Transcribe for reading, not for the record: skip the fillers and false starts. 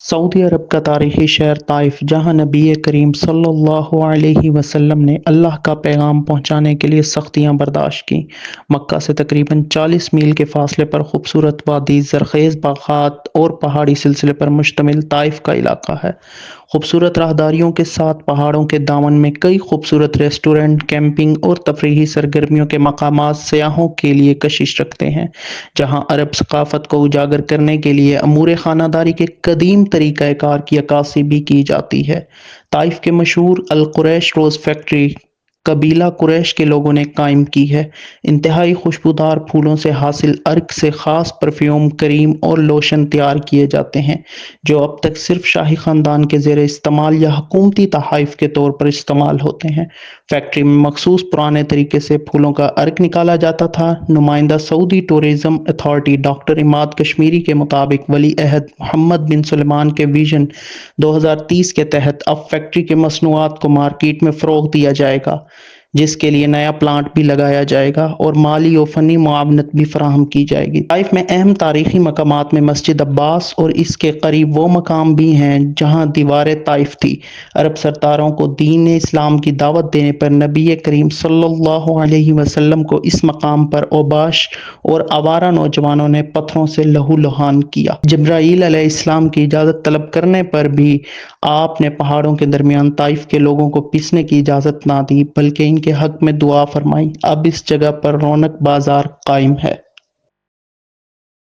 Saudi अरब का तारीखी शहर ताइफ, जहाँ नबी करीम सल्लल्लाहु अलैहि वसल्लम ने अल्लाह का पैगाम पहुँचाने के लिए सख्तियाँ बर्दाश्त की। मक्का से तकरीबन 40 मील के फासले पर खूबसूरत वादी, ज़रख़ेज़ बाग़ात और पहाड़ी सिलसिले पर मुश्तमिल ताइफ का इलाका है। खूबसूरत राहदारियों के साथ पहाड़ों के दामन में कई खूबसूरत रेस्टोरेंट, कैंपिंग और तफरीही सरगर्मियों के मकामात सयाहों के लिए कशिश रखते हैं, जहाँ अरब सकाफत को उजागर करने के लिए अमूर खानादारी के कदीम तरीक़ाकार की अक्कासी भी की जाती है। ताइफ के मशहूर अल कुरैश रोज़ फैक्ट्री कबीला कुरैश के लोगों ने कायम की है। इंतहाई खुशबूदार फूलों से हासिल अर्क से ख़ास परफ्यूम, क्रीम और लोशन तैयार किए जाते हैं, जो अब तक सिर्फ शाही ख़ानदान के ज़ेर इस्तेमाल या हुकूमती तोहफ़ के तौर पर इस्तेमाल होते हैं। फैक्ट्री में मखसूस पुराने तरीके से फूलों का अर्क निकाला जाता था। नुमाइंदा Saudi tourism authority doctor Imad Kashmiri के मुताबिक वली अहद मोहम्मद बिन सुलेमान के विजन 2030 के तहत अब फैक्ट्री के मसनूआत को मार्केट में फ़रोग़ दिया जाएगा, जिसके लिए नया प्लांट भी लगाया जाएगा और माली और फ़नी मुआवनत भी फराहम की जाएगी। ताइफ में अहम तारीखी मकामात में मस्जिद अब्बास और इसके करीब वो मकाम भी हैं जहाँ दीवार ताइफ थी। अरब सरदारों को दीन इस्लाम की दावत देने पर नबी करीम सल्लल्लाहु अलैहि वसल्लम को इस मकाम पर औबाश और आवारा नौजवानों ने पत्थरों से लहूलुहान किया। जिब्राईल अलैहिस्सलाम की इजाज़त तलब करने पर भी आपने पहाड़ों के दरमियान ताइफ के लोगों को पिसने की इजाज़त ना दी, बल्कि इनके हक में दुआ फरमाई। अब इस जगह पर रौनक बाजार कायम है।